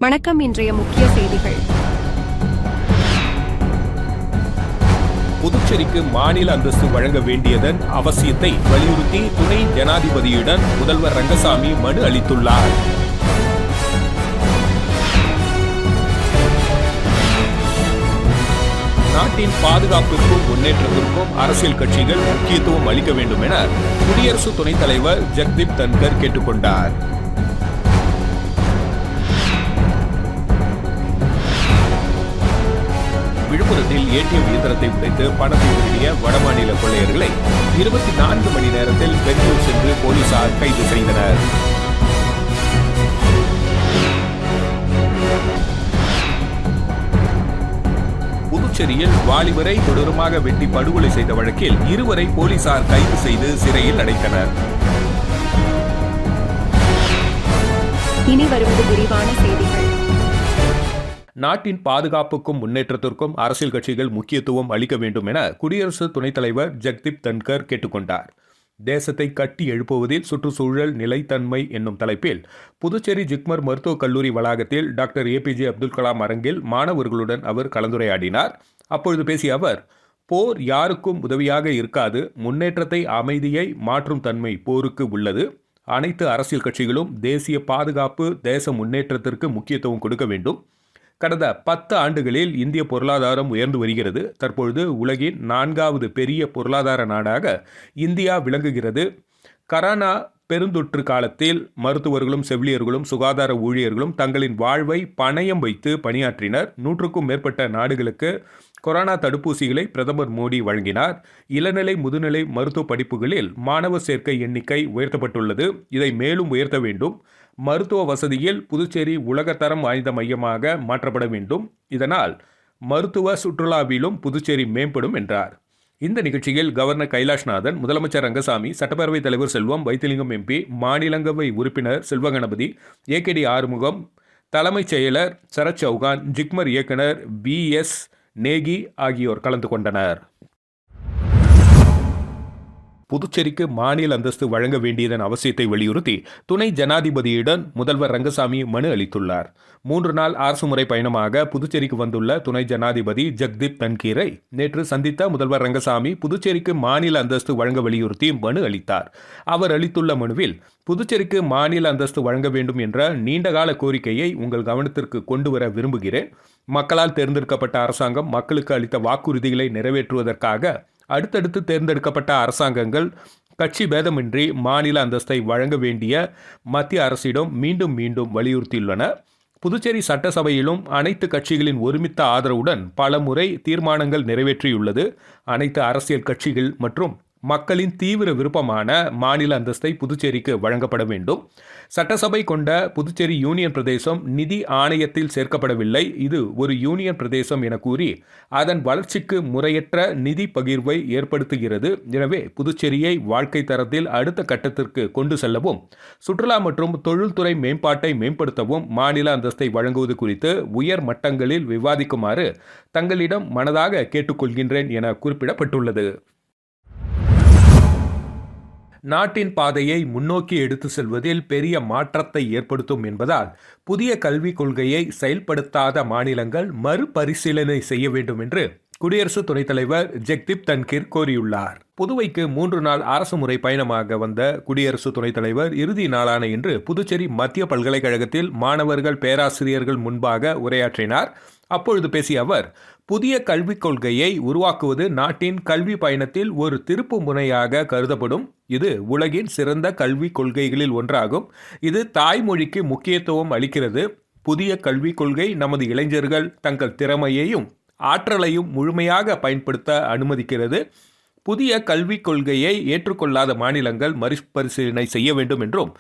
வணக்கம். இன்றைய முக்கிய செய்திகள். புதுச்சேரிக்கு மாநில அந்தஸ்து வழங்க வேண்டியதன் அவசியத்தை வலியுறுத்தி துணை ஜனாதிபதியிடம் முதல்வர் ரங்கசாமி மனு அளித்துள்ளார். நாட்டின் பாதுகாப்பிற்கும் முன்னேற்றத்திற்கும் அரசியல் கட்சிகள் முக்கியத்துவம் அளிக்க வேண்டும் என குடியரசு துணைத் தலைவர் ஜெக்தீப் தன்கர் கேட்டுக்கொண்டார். விழுப்புரத்தில் ஏடிஎம் இயந்திரத்தை உடைத்து பணத்தை திருடிய வடமாநில கொள்ளையர்களை 24 மணி நேரத்தில் பெங்களூர் சென்று போலீசார் கைது செய்தனர். புதுச்சேரியில் வாலிபரை கொடூரமாக வெட்டி படுகொலை செய்த வழக்கில் 2 வரை போலீசார் கைது செய்து சிறையில் அடைத்தனர். இனி வருவது விரிவான செய்திகள். நாட்டின் பாதுகாப்புக்கும் முன்னேற்றத்திற்கும் அரசியல் கட்சிகள் முக்கியத்துவம் அளிக்க வேண்டும் என குடியரசு துணைத் தலைவர் ஜெக்தீப் தன்கர் கேட்டுக்கொண்டார். தேசத்தை கட்டி எழுப்புவதில் சுற்றுச்சூழல் நிலைத்தன்மை என்னும் தலைப்பில் புதுச்சேரி ஜிப்மர் மருத்துவக் கல்லூரி வளாகத்தில் டாக்டர் APJ அப்துல் கலாம் அரங்கில் மாணவர்களுடன் அவர் கலந்துரையாடினார். அப்பொழுது பேசிய அவர், போர் யாருக்கும் உதவியாக இருக்காது, முன்னேற்றத்தை அமைதியை மாற்றும் தன்மை போருக்கு உள்ளது. அனைத்து அரசியல் கட்சிகளும் தேசிய பாதுகாப்பு, தேச முன்னேற்றத்திற்கு முக்கியத்துவம் கொடுக்க வேண்டும். கடந்த 10 ஆண்டுகளில் இந்திய பொருளாதாரம் உயர்ந்து வருகிறது. தற்பொழுது உலகின் 4வது பெரிய பொருளாதார நாடாக இந்தியா விளங்குகிறது. கரோனா பெருந்தொற்று காலத்தில் மருத்துவர்களும் செவிலியர்களும் சுகாதார ஊழியர்களும் தங்களின் வாழ்வை பணயம் வைத்து பணியாற்றினர். 100க்கும் மேற்பட்ட நாடுகளுக்கு கொரோனா தடுப்பூசிகளை பிரதமர் மோடி வழங்கினார். இளநிலை முதுநிலை மருத்துவ படிப்புகளில் மாணவர் சேர்க்கை எண்ணிக்கை உயர்த்தப்பட்டுள்ளது. இதை மேலும் உயர்த்த வேண்டும். மருத்துவ வசதியில் புதுச்சேரி உலகத்தரம் வாய்ந்த மையமாக மாற்றப்பட வேண்டும். இதனால் மருத்துவ சுற்றுலாவிலும் புதுச்சேரி மேம்படும் என்றார். இந்த நிகழ்ச்சியில் கவர்னர் கைலாஷ்நாதன், முதலமைச்சர் ரங்கசாமி, சட்டப்பேரவைத் தலைவர் செல்வம், வைத்திலிங்கம் MP, மாநிலங்களவை உறுப்பினர் செல்வகணபதி, AKD ஆறுமுகம், தலைமைச் செயலர் சரத் சௌகான், ஜிப்மர் இயக்குனர் VS நேகி ஆகியோர் கலந்து கொண்டனர். புதுச்சேரிக்கு மாநில அந்தஸ்து வழங்க வேண்டியதன் அவசியத்தை வலியுறுத்தி துணை ஜனாதிபதியிடம் முதல்வர் ரங்கசாமி மனு அளித்துள்ளார். 3 நாள் அரசுமுறை பயணமாக புதுச்சேரிக்கு வந்துள்ள துணை ஜனாதிபதி ஜெக்தீப் தன்கரை நேற்று சந்தித்த முதல்வர் ரங்கசாமி புதுச்சேரிக்கு மாநில அந்தஸ்து வழங்க வலியுறுத்தி மனு அளித்தார். அவர் அளித்துள்ள மனுவில், புதுச்சேரிக்கு மாநில அந்தஸ்து வழங்க வேண்டும் என்ற நீண்டகால கோரிக்கையை உங்கள் கவனத்திற்கு கொண்டு வர விரும்புகிறேன். மக்களால் தேர்ந்தெடுக்கப்பட்ட அரசாங்கம் மக்களுக்கு அளித்த வாக்குறுதிகளை நிறைவேற்றுவதற்காக அடுத்தடுத்து தேர்ந்தெடுக்கப்பட்ட அரசாங்கங்கள் கட்சி பேதமின்றி மாநில அந்தஸ்தை வழங்க வேண்டிய மத்திய அரசிடம் மீண்டும் மீண்டும் வலியுறுத்தியுள்ளன. புதுச்சேரி சட்டசபையிலும் அனைத்து கட்சிகளின் ஒருமித்த ஆதரவுடன் பல முறை தீர்மானங்கள் நிறைவேற்றியுள்ளது. அனைத்து அரசியல் கட்சிகள் மற்றும் மக்களின் தீவிர விருப்பமான மாநில அந்தஸ்தை புதுச்சேரிக்கு வழங்கப்பட வேண்டும். சட்டசபை கொண்ட புதுச்சேரி யூனியன் பிரதேசம் நிதி ஆணையத்தில் சேர்க்கப்படவில்லை. இது ஒரு யூனியன் பிரதேசம் என கூறி அதன் வளர்ச்சிக்கு முறையற்ற நிதி பகிர்வை ஏற்படுத்துகிறது. எனவே புதுச்சேரியை வாழ்க்கை தரத்தில் அடுத்த கட்டத்திற்கு கொண்டு செல்லவும், சுற்றுலா மற்றும் தொழில்துறை மேம்பாட்டை மேம்படுத்தவும் மாநில அந்தஸ்தை வழங்குவது குறித்து உயர் மட்டங்களில் விவாதிக்குமாறு தங்களிடம் மனதாக கேட்டுக்கொள்கின்றேன் என குறிப்பிடப்பட்டுள்ளது. நாட்டின் பாதையை முன்னோக்கி எடுத்து செல்வதில் பெரிய மாற்றத்தை ஏற்படுத்தும் என்பதால் புதிய கல்விக் கொள்கையை செயல்படுத்தாத மாநிலங்கள் மறுபரிசீலனை செய்ய வேண்டும் என்று குடியரசு துணைத் தலைவர் ஜெக்தீப் தன்கர் கோரியுள்ளார். புதுவைக்கு 3 நாள் அரசுமுறை பயணமாக வந்த குடியரசு துணைத் தலைவர் இறுதி நாளான இன்று புதுச்சேரி மத்திய பல்கலைக்கழகத்தில் மாணவர்கள், பேராசிரியர்கள் முன்பாக உரையாற்றினார். அப்பொழுது பேசிய அவர், புதிய கல்விக் கொள்கையை உருவாக்குவது நாட்டின் கல்வி பயணத்தில் ஒரு திருப்பு முனையாக கருதப்படும். இது உலகின் சிறந்த கல்விக் கொள்கைகளில் ஒன்றாகும். இது தாய்மொழிக்கு முக்கியத்துவம் அளிக்கிறது. புதிய கல்விக் கொள்கை நமது இளைஞர்கள் தங்கள் திறமையையும் ஆற்றலையும் முழுமையாக பயன்படுத்த அனுமதிக்கிறது. புதிய கல்விக் கொள்கையை ஏற்றுக்கொள்ளாத மாநிலங்கள் மறுபரிசீலனை செய்ய வேண்டும் என்றும்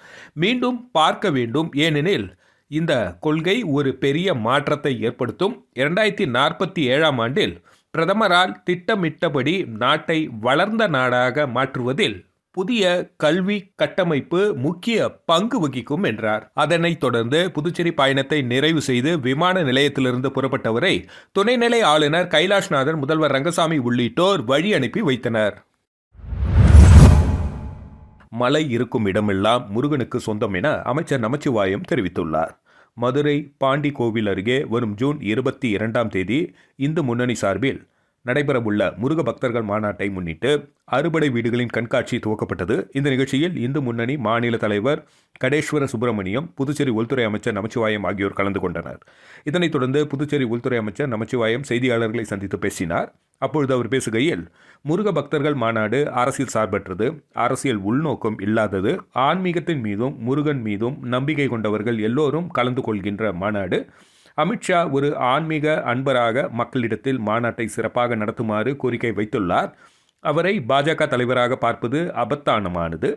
மீண்டும் பார்க்க வேண்டும். ஏனெனில் இந்த கொள்கை ஒரு பெரிய மாற்றத்தை ஏற்படுத்தும். 2047ஆம் ஆண்டில் பிரதமரால் திட்டமிட்டபடி நாட்டை வளர்ந்த நாடாக மாற்றுவதில் புதிய கல்வி கட்டமைப்பு முக்கிய பங்கு வகிக்கும் என்றார். அதனைத் தொடர்ந்து புதுச்சேரி பயணத்தை நிறைவு செய்து விமான நிலையத்திலிருந்து புறப்பட்டவரை துணைநிலை ஆளுநர் கைலாஷ்நாதன், முதல்வர் ரங்கசாமி உள்ளிட்டோர் வழி அனுப்பி வைத்தனர். மலை இருக்கும் இடமெல்லாம் முருகனுக்கு சொந்தம் என அமைச்சர் நமச்சிவாயம் தெரிவித்துள்ளார். மதுரை பாண்டி கோவில் அருகே வரும் ஜூன் 22ஆம் தேதி இந்து முன்னணி சார்பில் நடைபெறவுள்ள முருக பக்தர்கள் மாநாட்டை முன்னிட்டு அறுபடை வீடுகளின் கண்காட்சி துவக்கப்பட்டது. இந்த நிகழ்ச்சியில் இந்து முன்னணி மாநில தலைவர் கடேஸ்வர சுப்பிரமணியம், புதுச்சேரி உள்துறை அமைச்சர் நமச்சிவாயம் ஆகியோர் கலந்து கொண்டனர். இதனைத் தொடர்ந்து புதுச்சேரி உள்துறை அமைச்சர் நமச்சிவாயம் செய்தியாளர்களை சந்தித்து பேசினார். அப்பொழுது அவர் பேசுகையில், முருக பக்தர்கள் மாநாடு அரசியல் சார்பற்றது, அரசியல் உள்நோக்கம் இல்லாதது, ஆன்மீகத்தின் மீதும் முருகன் மீதும் நம்பிக்கை கொண்டவர்கள் எல்லோரும் கலந்து கொள்கின்ற மாநாடு. அமித்ஷா ஒரு ஆன்மீக அன்பராக மக்களிடத்தில் மாநாட்டை சிறப்பாக நடத்துமாறு கோரிக்கை வைத்துள்ளார். அவரை பாஜக தலைவராக பார்ப்பது அபத்தானமானது.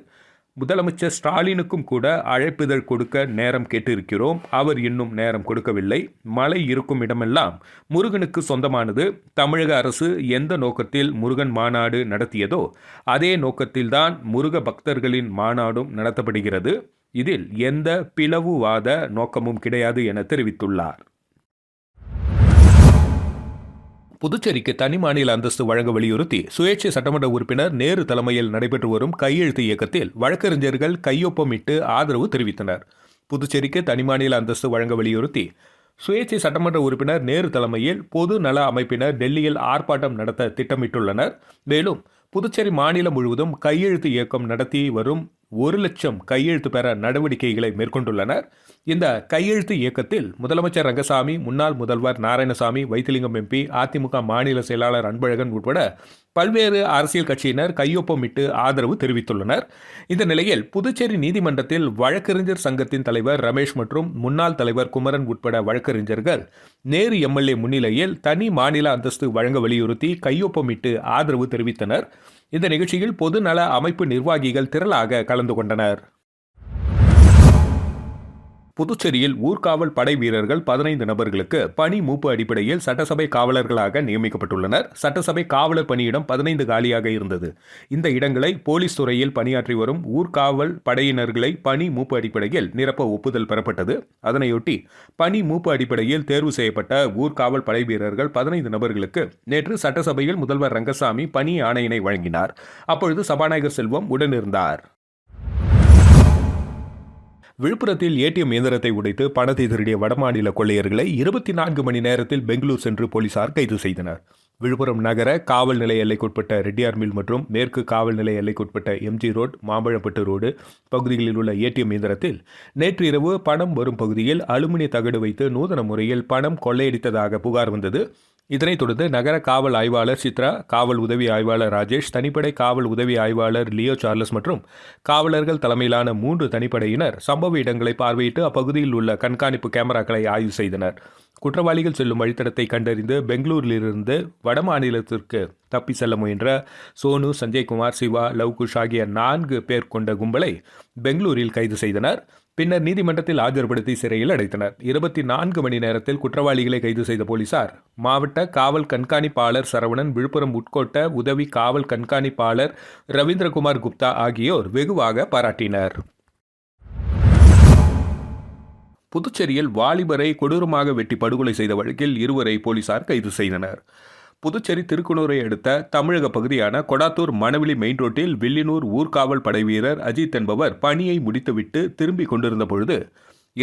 முதலமைச்சர் ஸ்டாலினுக்கும் கூட அழைப்பிதழ் கொடுக்க நேரம் கேட்டிருக்கிறோம். அவர் இன்னும் நேரம் கொடுக்கவில்லை. மழை இருக்கும் இடமெல்லாம் முருகனுக்கு சொந்தமானது. தமிழக அரசு எந்த நோக்கத்தில் முருகன் மாநாடு நடத்தியதோ அதே நோக்கத்தில்தான் முருக பக்தர்களின் மாநாடும் நடத்தப்படுகிறது. இதில் எந்த பிளவுவாத நோக்கமும் கிடையாது என தெரிவித்துள்ளார். புதுச்சேரிக்கு தனி மாநில அந்தஸ்து வழங்க வலியுறுத்தி சுயேட்சை சட்டமன்ற உறுப்பினர் நேரு தலைமையில் நடைபெற்று வரும் கையெழுத்து இயக்கத்தில் வழக்கறிஞர்கள் கையொப்பமிட்டு ஆதரவு தெரிவித்தனர். புதுச்சேரிக்கு தனி மாநில அந்தஸ்து வழங்க வலியுறுத்தி சுயேட்சை சட்டமன்ற உறுப்பினர் நேரு தலைமையில் பொது நல அமைப்பினர் டெல்லியில் ஆர்ப்பாட்டம் நடத்த திட்டமிட்டுள்ளனர். மேலும் புதுச்சேரி மாநிலம் முழுவதும் கையெழுத்து இயக்கம் நடத்தி வரும் 1,00,000 கையெழுத்து பெற நடவடிக்கைகளை மேற்கொண்டுள்ளனர். இந்த கையெழுத்து இயக்கத்தில் முதலமைச்சர் ரங்கசாமி, முன்னாள் முதல்வர் நாராயணசாமி, வைத்திலிங்கம் எம்பி, அதிமுக மாநில செயலாளர் அன்பழகன் உட்பட பல்வேறு அரசியல் கட்சியினர் கையொப்பமிட்டு ஆதரவு தெரிவித்துள்ளனர். இந்த நிலையில் புதுச்சேரி நீதிமன்றத்தில் வழக்கறிஞர் சங்கத்தின் தலைவர் ரமேஷ் மற்றும் முன்னாள் தலைவர் குமரன் உட்பட வழக்கறிஞர்கள் நேரு எம்எல்ஏ முன்னிலையில் தனி மாநில அந்தஸ்து வழங்க வலியுறுத்தி கையொப்பமிட்டு ஆதரவு தெரிவித்தனர். இந்த நிகழ்ச்சியில் பொது நல அமைப்பு நிர்வாகிகள் திரளாக கலந்து கொண்டனர். புதுச்சேரியில் ஊர்காவல் படை வீரர்கள் 15 நபர்களுக்கு பணி மூப்பு அடிப்படையில் சட்டசபை காவலர்களாக நியமிக்கப்பட்டுள்ளனர். சட்டசபை காவலர் பணியிடம் 15 காலியாக இருந்தது. இந்த இடங்களை போலீஸ் துறையில் பணியாற்றி வரும் ஊர்காவல் படையினர்களை பணி மூப்பு அடிப்படையில் நிரப்ப ஒப்புதல் பெறப்பட்டது. அதனையொட்டி பணி மூப்பு அடிப்படையில் தேர்வு செய்யப்பட்ட ஊர்காவல் படை வீரர்கள் 15 நபர்களுக்கு நேற்று சட்டசபையில் முதல்வர் ரங்கசாமி பணி ஆணையினை வழங்கினார். அப்பொழுது சபாநாயகர் செல்வம் உடனிருந்தார். விழுப்புரத்தில் ஏடிஎம் இயந்திரத்தை உடைத்து பணத்தை திருடிய வடமாநில கொள்ளையர்களை 24 மணி நேரத்தில் பெங்களூர் சென்று போலீசார் கைது செய்தனர். விழுப்புரம் நகர காவல் நிலைய எல்லைக்குட்பட்ட ரெட்டியார் மில் மற்றும் மேற்கு காவல் நிலைய எல்லைக்குட்பட்ட எம்ஜி ரோடு, மாம்பழப்பட்டு ரோடு பகுதிகளில் உள்ள ஏடிஎம் இயந்திரத்தில் நேற்று இரவு பணம் வரும் பகுதியில் அலுமினிய தகடு வைத்து நூதன முறையில் பணம் கொள்ளையடித்ததாக புகார் வந்தது. இதனைத் தொடர்ந்து நகர காவல் ஆய்வாளர் சித்ரா, காவல் உதவி ஆய்வாளர் ராஜேஷ், தனிப்படை காவல் உதவி ஆய்வாளர் லியோ சார்லஸ் மற்றும் காவலர்கள் தலைமையிலான 3 தனிப்படையினர் சம்பவ இடங்களை பார்வையிட்டு அப்பகுதியில் உள்ள கண்காணிப்பு கேமராக்களை ஆய்வு செய்தனர். குற்றவாளிகள் செல்லும் வழித்தடத்தை கண்டறிந்து பெங்களூரிலிருந்து வடமாநிலத்திற்கு தப்பி செல்ல முயன்ற சோனு, சஞ்சய்குமார், சிவா, லவ்குஷ் ஆகிய 4 பேர் கொண்ட கும்பலை பெங்களூரில் கைது செய்தனர். பின்னர் நீதிமன்றத்தில் ஆஜர்படுத்தி சிறையில் அடைத்தனர். 24 மணி நேரத்தில் குற்றவாளிகளை கைது செய்த போலீசார் மாவட்ட காவல் கண்காணிப்பாளர் சரவணன், விழுப்புரம் உட்கோட்ட உதவி காவல் கண்காணிப்பாளர் ரவீந்திரகுமார் குப்தா ஆகியோர் வெகுவாக பாராட்டினர். புதுச்சேரியில் வாலிபரை கொடூரமாக வெட்டி படுகொலை செய்த வழக்கில் 2 போலீசார் கைது செய்தனர். புதுச்சேரி திருக்குனூரை அடுத்த தமிழக பகுதியான கொடாத்தூர் மணவெளி மெயின் ரோட்டில் வில்லியனூர் ஊர்காவல் படை வீரர் அஜித் என்பவர் பணியை முடித்துவிட்டு திரும்பிக் கொண்டிருந்த பொழுது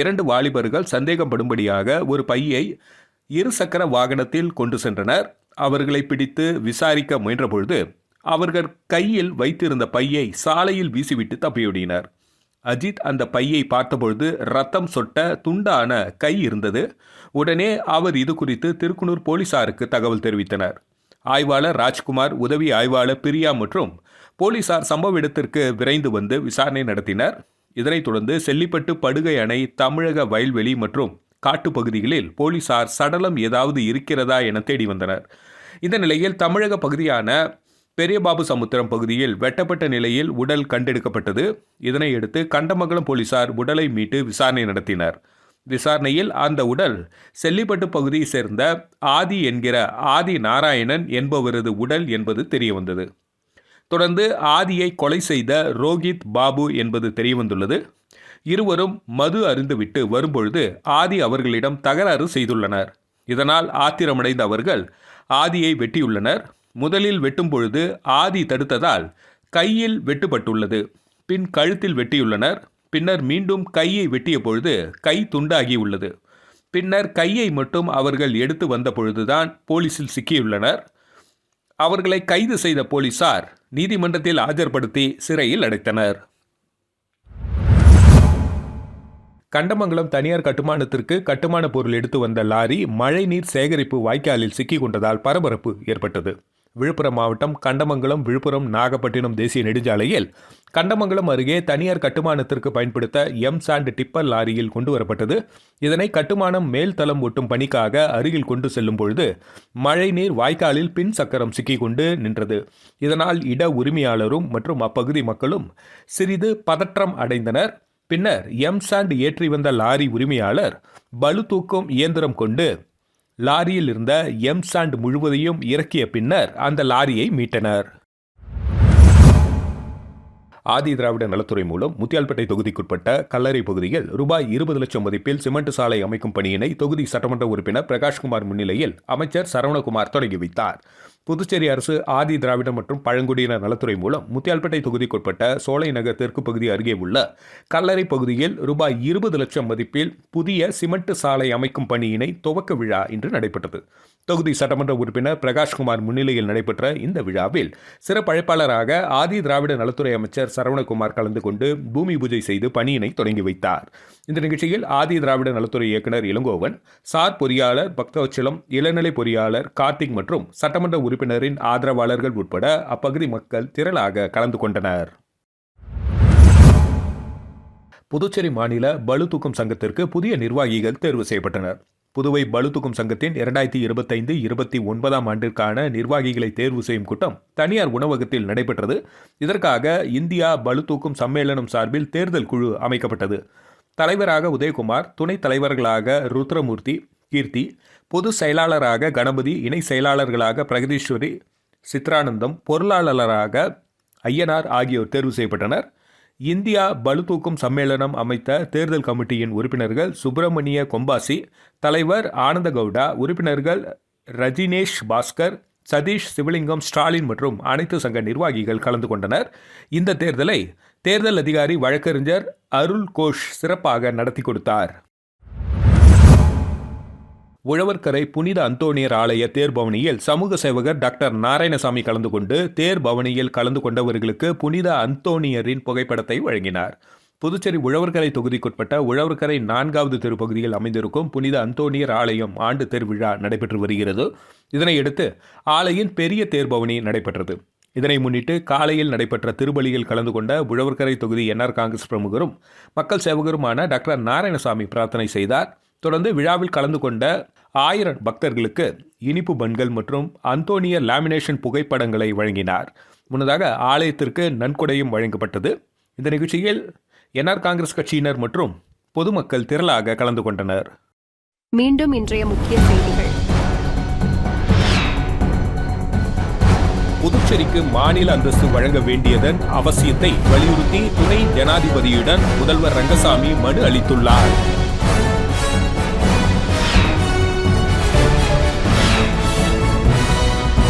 2 வாலிபர்கள் சந்தேகப்படும்படியாக ஒரு பையை 2 சக்கர வாகனத்தில் கொண்டு சென்றனர். அவர்களை பிடித்து விசாரிக்க முயன்றபொழுது அவர்கள் கையில் வைத்திருந்த பையை சாலையில் வீசிவிட்டு தப்பியோடினர். அஜித் அந்த பையை பார்த்தபொழுது ரத்தம் சொட்ட துண்டான கை இருந்தது. உடனே அவர் இது குறித்து திருக்குனூர் போலீசாருக்கு தகவல் தெரிவித்தனர். ஆய்வாளர் ராஜ்குமார், உதவி ஆய்வாளர் பிரியா மற்றும் போலீசார் சம்பவ இடத்திற்கு விரைந்து வந்து விசாரணை நடத்தினர். இதனைத் தொடர்ந்து செல்லிப்பட்டு படுகை அணை, தமிழக வயல்வெளி மற்றும் காட்டுப்பகுதிகளில் போலீசார் சடலம் ஏதாவது இருக்கிறதா என தேடி வந்தனர். இந்த நிலையில் தமிழக பகுதியான பெரியபாபு சமுத்திரம் பகுதியில் வெட்டப்பட்ட நிலையில் உடல் கண்டெடுக்கப்பட்டது. இதனையடுத்து கண்டமங்கலம் போலீசார் உடலை மீட்டு விசாரணை நடத்தினர். விசாரணையில் அந்த உடல் செல்லிப்பட்டு பகுதியை சேர்ந்த ஆதி என்கிற ஆதி நாராயணன் என்பவரது உடல் என்பது தெரியவந்தது. தொடர்ந்து ஆதியை கொலை செய்த ரோஹித் பாபு என்பது தெரியவந்துள்ளது. இருவரும் மது அருந்துவிட்டு வரும்பொழுது ஆதி அவர்களிடம் தகராறு செய்துள்ளனர். இதனால் ஆத்திரமடைந்த அவர்கள் ஆதியை வெட்டியுள்ளனர். முதலில் வெட்டும் பொழுது ஆதி தடுத்ததால் கையில் வெட்டுப்பட்டுள்ளது. பின் கழுத்தில் வெட்டியுள்ளனர். பின்னர் மீண்டும் கையை வெட்டிய பொழுது கை துண்டாகி உள்ளது. பின்னர் கையை மட்டும் அவர்கள் எடுத்து வந்த பொழுதுதான் போலீசில் சிக்கியுள்ளனர். அவர்களை கைது செய்த போலீசார் நீதிமன்றத்தில் ஆஜர்படுத்தி சிறையில் அடைத்தனர். கண்டமங்கலம் தனியார் கட்டுமானத்திற்கு கட்டுமான பொருள் எடுத்து வந்த லாரி மழைநீர் சேகரிப்பு வாய்க்காலில் சிக்கிக் கொண்டதால் பரபரப்பு ஏற்பட்டது. விழுப்புரம் மாவட்டம் கண்டமங்கலம் விழுப்புரம் நாகப்பட்டினம் தேசிய நெடுஞ்சாலையில் கண்டமங்கலம் அருகே தனியார் கட்டுமானத்திற்கு பயன்படுத்த சாண்ட் டிப்பர் லாரியில் கொண்டு வரப்பட்டது. இதனை கட்டுமானம் மேல்தளம் ஒட்டும் பணிக்காக அருகில் கொண்டு செல்லும் பொழுது மழைநீர் வாய்க்காலில் பின் சக்கரம் சிக்கிக் கொண்டு நின்றது. இதனால் இட உரிமையாளரும் மற்றும் அப்பகுதி மக்களும் சிறிது பதற்றம் அடைந்தனர். பின்னர் சாண்ட் ஏற்றி வந்த லாரி உரிமையாளர் பளு தூக்கும் இயந்திரம் கொண்டு லாரியில் இருந்த சாண்ட் முழுவதையும் இறக்கிய பின்னர் அந்த லாரியை மீட்டனர். ஆதி திராவிட நலத்துறை மூலம் முத்தியால்பேட்டை தொகுதிக்குட்பட்ட கல்லறை பகுதியில் ரூபாய் 20 லட்சம் மதிப்பில் சிமெண்ட் சாலை அமைக்கும் பணியினை தொகுதி சட்டமன்ற உறுப்பினர் பிரகாஷ்குமார் முன்னிலையில் அமைச்சர் சரவணகுமார் தொடங்கி வைத்தார். புதுச்சேரி அரசு ஆதி திராவிட மற்றும் பழங்குடியினர் நலத்துறை மூலம் முத்தியால்பேட்டை தொகுதிக்குட்பட்ட சோலை நகர் தெற்கு பகுதி அருகே உள்ள கல்லறை பகுதியில் ரூபாய் 20 லட்சம் மதிப்பில் புதிய சிமெண்ட் சாலை அமைக்கும் பணியினை துவக்க விழா இன்று நடைபெற்றது. தொகுதி சட்டமன்ற உறுப்பினர் பிரகாஷ்குமார் முன்னிலையில் நடைபெற்ற இந்த விழாவில் சிறப்பு அழைப்பாளராக ஆதி திராவிட நலத்துறை அமைச்சர் சரவணகுமார் கலந்து கொண்டு பூமி பூஜை செய்து பணியினை தொடங்கி வைத்தார். இந்த நிகழ்ச்சியில் ஆதி திராவிட நலத்துறை இயக்குநர் இளங்கோவன், சார் பொறியாளர் பக்தவச்சலம், இளநிலை பொறியாளர் கார்த்திக் மற்றும் சட்டமன்ற உறுப்பினரின் ஆதரவாளர்கள் உட்பட அப்பகுதி மக்கள் திரளாக கலந்து கொண்டனர். புதுச்சேரி மாநில பளு தூக்கும் சங்கத்திற்கு புதிய நிர்வாகிகள் தேர்வு செய்யப்பட்டனர். புதுவை பளு தூக்கும் சங்கத்தின் 2025-29 ஆண்டிற்கான நிர்வாகிகளை தேர்வு செய்யும் கூட்டம் தனியார் உணவகத்தில் நடைபெற்றது. இதற்காக இந்தியா பளு தூக்கும் சம்மேளனம் சார்பில் தேர்தல் குழு அமைக்கப்பட்டது. தலைவராக உதயகுமார், துணைத் தலைவர்களாக ருத்ரமூர்த்தி, கீர்த்தி, பொது செயலாளராக கணபதி, இணை செயலாளர்களாக பிரகதீஸ்வரி, சித்ரானந்தம், பொருளாளராக ஐயனார் ஆகியோர் தேர்வு செய்யப்பட்டனர். இந்தியா பளு தூக்கும் சம்மேளனம் அமைத்த தேர்தல் கமிட்டியின் உறுப்பினர்கள் சுப்பிரமணிய கொம்பாசி, தலைவர் ஆனந்தகவுடா, உறுப்பினர்கள் ரஜினேஷ் பாஸ்கர், சதீஷ், சிவலிங்கம், ஸ்டாலின் மற்றும் அனைத்து சங்க நிர்வாகிகள் கலந்து கொண்டனர். இந்த தேர்தலை தேர்தல் அதிகாரி வழக்கறிஞர் அருள் கோஷ் சிறப்பாக நடத்தி கொடுத்தார். உழவர்கரை புனித அந்தோணியர் ஆலய தேர்பவனியில் சமூக சேவகர் டாக்டர் நாராயணசாமி கலந்து கொண்டு தேர்பவனியில் கலந்து கொண்டவர்களுக்கு புனித அந்தோணியரின் புகைப்படத்தை வழங்கினார். புதுச்சேரி உழவர்கரை தொகுதிக்குட்பட்ட உழவர்கரை 4வது தெருப்பகுதியில் அமைந்திருக்கும் புனித அந்தோணியர் ஆலயம் ஆண்டு தேர்விழா நடைபெற்று வருகிறது. இதனையடுத்து ஆலயின் பெரிய தேர்பவனி நடைபெற்றது. இதனை முன்னிட்டு காலையில் நடைபெற்ற திருப்பலியில் கலந்து கொண்ட உழவர்கரை தொகுதி NR காங்கிரஸ் பிரமுகரும் மக்கள் சேவகருமான டாக்டர் நாராயணசாமி பிரார்த்தனை செய்தார். தொடர்ந்து விழாவில் கலந்து கொண்ட 1000 பக்தர்களுக்கு இனிப்பு பன்கள் மற்றும் அந்தோனியர் லேமினேஷன் புகைப்படங்களை வழங்கினார். முன்னதாக ஆலயத்திற்கு நன்கொடையும் வழங்கப்பட்டது. இந்த நிகழ்ச்சியில் NR காங்கிரஸ் கட்சியினர் மற்றும் பொதுமக்கள் திரளாக கலந்து கொண்டனர். மீண்டும் இன்றைய முக்கிய செய்திகள். புதுச்சேரிக்கு மாநில அந்தஸ்து வழங்க வேண்டியதன் அவசியத்தை வலியுறுத்தி துணை ஜனாதிபதியுடன் முதல்வர் ரங்கசாமி மனு அளித்துள்ளார்.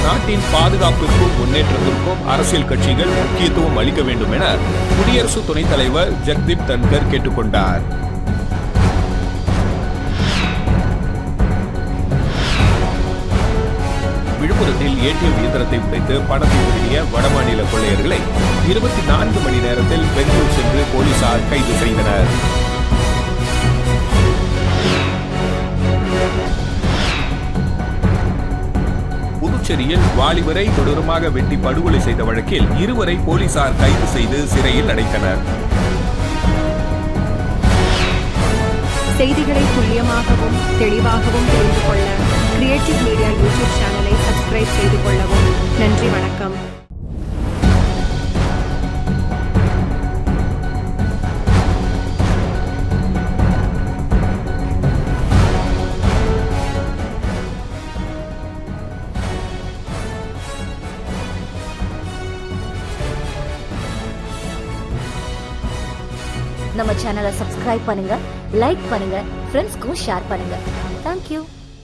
நாட்டின் பாதுகாப்பிற்கும் முன்னேற்றத்திற்கும் அரசியல் கட்சிகள் முக்கியத்துவம் அளிக்க வேண்டும் என குடியரசு துணைத் தலைவர் ஜெக்தீப் தன்கர் கேட்டுக்கொண்டார். விழுப்புரத்தில் ATM இயந்திரத்தை உடைத்து பணத்தை திருடிய வடமாநில கொள்ளையர்களை 24 மணி நேரத்தில் பெங்களூர் சென்று போலீசார் கைது செய்தனர். புதுச்சேரியில் வாலிபரை கொடூரமாக வெட்டி படுகொலை செய்த வழக்கில் 2 போலீசார் கைது செய்து சிறையில் அடைத்தனர். செய்திகளை துல்லியமாகவும் தெளிவாகவும் தெரிந்து கொள்ள கிரியேட்டிவ் மீடியா யூடியூப் சேனலை சப்ஸ்கிரைப் செய்து கொள்ளவும். நன்றி, வணக்கம். நம்ம சேனலை சப்ஸ்கிரைப் பண்ணுங்க, லைக் பண்ணுங்க, ஃப்ரெண்ட்ஸ்க்கும் ஷேர் பண்ணுங்க. தேங்க்யூ.